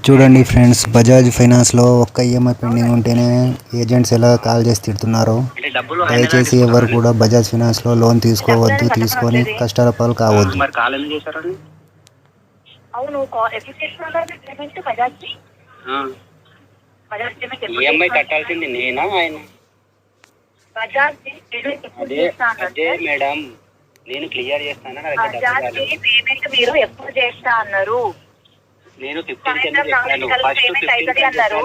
చూడండి ఫ్రెండ్స్, బజాజ్ ఫైనాన్స్లో ఒక్క ఈఎంఐ పెండింగ్ ఉంటేనే ఏజెంట్స్ ఎలా కాల్ చేసి తిడుతున్నారో. అంటే డబ్బులు ఆయన ఎలా దయచేసి ఎవరు తీసుకుంటారండి? కూడా బజాజ్ ఫైనాన్స్లో లోన్ తీసుకోవద్దు, తీసుకొని కష్టాల పాలు కావద్దు. మరి కాల్ ఎందుకు చేశారండి? అవును ఎప్పుడు చేస్తున్నారు పేమెంట్ బజాజ్కి? బజాజ్ పేమెంట్ ఎప్పుడు ఈఎంఐ చేస్తున్నారు? కట్టాల్సింది నేనా ఆయన? బజాజ్కి పేమెంట్ ఎప్పుడు అదే చేస్తున్నారు? అదే మేడం, నేను క్లియర్ చేస్తాను. నా దగ్గర డబ్బులు బజాజ్కి రాలేదు. పేమెంట్ మీరు ఎప్పుడు చేస్తా అన్నారు? నేను 15 సాయంత్రం చెప్పాను. 4 ఫస్ట్ పేమెంట్ 15 అవుతుంది అన్నారు.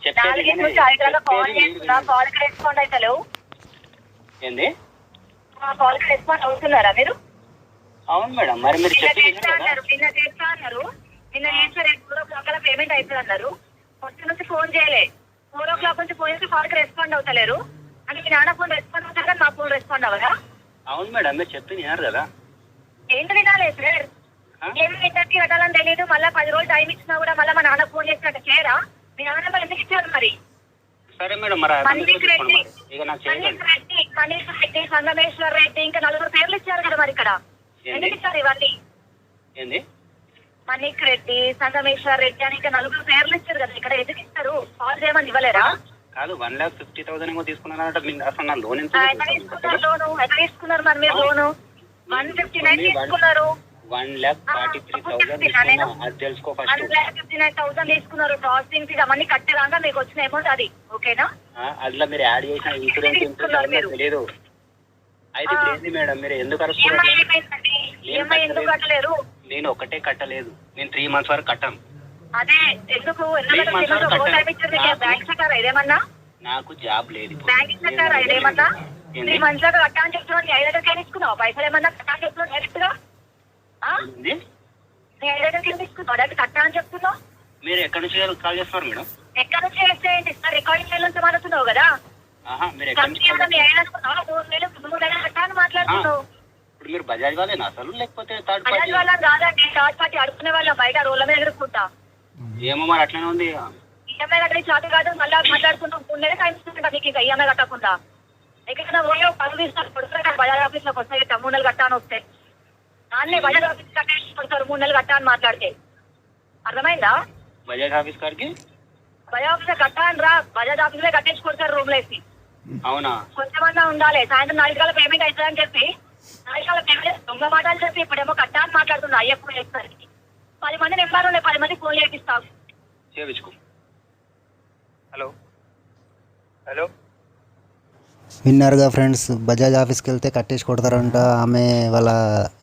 చెప్పాను. 4 నుంచి 5 కాల్ చేస్తున్నా, కాల్ కి రెస్పాండ్ అవుతలేవు. ఏంది? కాల్ కి రెస్పాండ్ అవుతున్నారా మీరు? అవును మేడం, మరి మీరు నిన్న చెప్పి చేస్తా అన్నారు, నిన్న చేస్తే రేపు 4 o'clock పేమెంట్ అవుతుంది అన్నారు. ఫస్ట్ నుంచి ఫోన్ చేయలే, 4 o'clock నుంచి ఫోన్ చేసి కాల్ కి రెస్పాండ్ అవుతలేరు. అంటే మీ నాన్న ఫోన్ రెస్పాండ్ అవుతారు కానీ మా ఫోన్ రెస్పాండ్ అవ్వదా? అవును మేడం, మీరు చెప్పి వినారు కదా. ఏంటి వినాలి సార్? ఏమి ఇంటర్కి కట్టాలని తెలియదు. మళ్ళీ 10 రోజులు టైం ఇచ్చినా కూడా మళ్ళీ మా నాన్న ఫోన్ చేసినట్టు చేయరా? మీ నాన్న మరి ఎందుకు ఇచ్చారు మరి? సరే మేడం, మరి మనీష్ రెడ్డి, ఇక నాకు చేయండి. మనీష్ రెడ్డి, సంగమేశ్వర్ రెడ్డి, ఇంకా 4 పేర్లు ఇచ్చారు కదా మరి ఇక్కడ. ఎందుకు ఇచ్చారు ఇవన్నీ? ఏంది? మనీష్ రెడ్డి, సంగమేశ్వర్ రెడ్డి అని ఇంకా 4 పేర్లు ఇచ్చారు కదా ఇక్కడ. ఎందుకు ఇస్తారు? కాల్ చేయమని ఇవ్వలేరా? కాదు, 1,50,000 ఏమో తీసుకున్నారంట. అసలు నా లోన్ ఎంత ఎక్కడ తీసుకున్నారు లోను? ఎక్కడ తీసుకున్నారు మరి మీరు లోను? 159 తీసుకున్నారు. 1,43,000 తీసుకున్నా. అది తెలుసుకో ఫస్ట్. 1,59,000 తీసుకున్నారు. ప్రాసెసింగ్ ఫీజ్ అవన్నీ కట్టేదాకా మీకు వచ్చిన అమౌంట్ అది, ఓకేనా? అందులో మీరు యాడ్ చేసిన ఇన్సూరెన్స్ తెలియదు. అయితే ఇప్పుడు ఏంది మేడం, మీరు ఎందుకు ఈఎంఐ ఏమైందండి? ఈఎంఐ ఎందుకు కట్టలేరు? నేను ఒకటే కట్టలేదు, నేను 3 months వరకు కట్టాను. అదే ఎందుకు? బ్యాంక్ సెక్టారా ఇదేమన్నా? నాకు జాబ్ లేదు. బ్యాంకింగ్ సెక్టారా ఇదేమన్నా? 3 months దాకా కట్టా అని చెప్తున్నావు. 5,000 తీసుకున్నావు పైసలు ఏమన్నా? కట్టా అని చెప్తున్నావు డైరెక్ట్ గా. ఏంది? 5,000 తీసుకున్నావు డైరెక్ట్ కట్టా అని చెప్తున్నావు. మీరు ఎక్కడి నుంచి కాల్ చేస్తున్నారు మేడం? ఎక్కడ నుంచి చేసేయండి సార్? రికార్డింగ్ ఫైల్ నుంచి మాట్లాడుతున్నావు కదా. మీరు ఎక్కడి నుంచి మాట్లాడుతున్నావు. ఇప్పుడు మీరు బజాజ్ వాళ్ళేనా అసలు, లేకపోతే థర్డ్ బజాజ్ పార్టీ? వాళ్ళ కాదండి, థర్డ్ పార్టీ అడుగుకునే వాళ్ళ బయట రోడ్ల మీద ఎదుర్కొంటా. ఏమో మరి అట్లనే ఉంది. ఈఎంఐ కట్టే చాటు కాదు, మళ్ళీ మాట్లాడుకుంటూ ఉండేది టైం ఇస్తుంటా మీకు. ఇంకా ఈఎంఐ కట్టకుండా ఎక్కడైనా పోయో పనులు తీస్తారు కొడుతారు. బజాజ్ ఆఫీస్ లోకి వస్తాయి 3 నెలలు కట్టాను వస్తే దాన్ని బజాజ్ ఆఫీస్ కట్టేసి కొడతారు 3 నెలలు కట్టా అని మాట్లాడితే. అర్థమైందా? బజాజ్ ఆఫీస్ కాడికి బజాజ్ ఆఫీస్ కట్టాను రా, బజాజ్ ఆఫీస్ లో కట్టేసి కొడతారు రూమ్ లో వేసి. అవునా? కొంచెమన్నా ఉండాలి. సాయంత్రం 4 గంటల పేమెంట్ అవుతుందని చెప్పి 4 గంటల పేమెంట్ దొంగ మాటలు చెప్పి ఇప్పుడేమో కట్టా అని మాట్లాడుతున్నా. అయ్యప్పుడు చేస్తానికి 10 మంది నెంబర్ ఉండే, 10 మంది ఫోన్ చేపిస్తావు. చేయించుకో. హలో హలో, విన్నారుగా ఫ్రెండ్స్, బజాజ్ ఆఫీస్కి వెళ్తే కట్టేసి కొడతారంట. ఆమె వాళ్ళ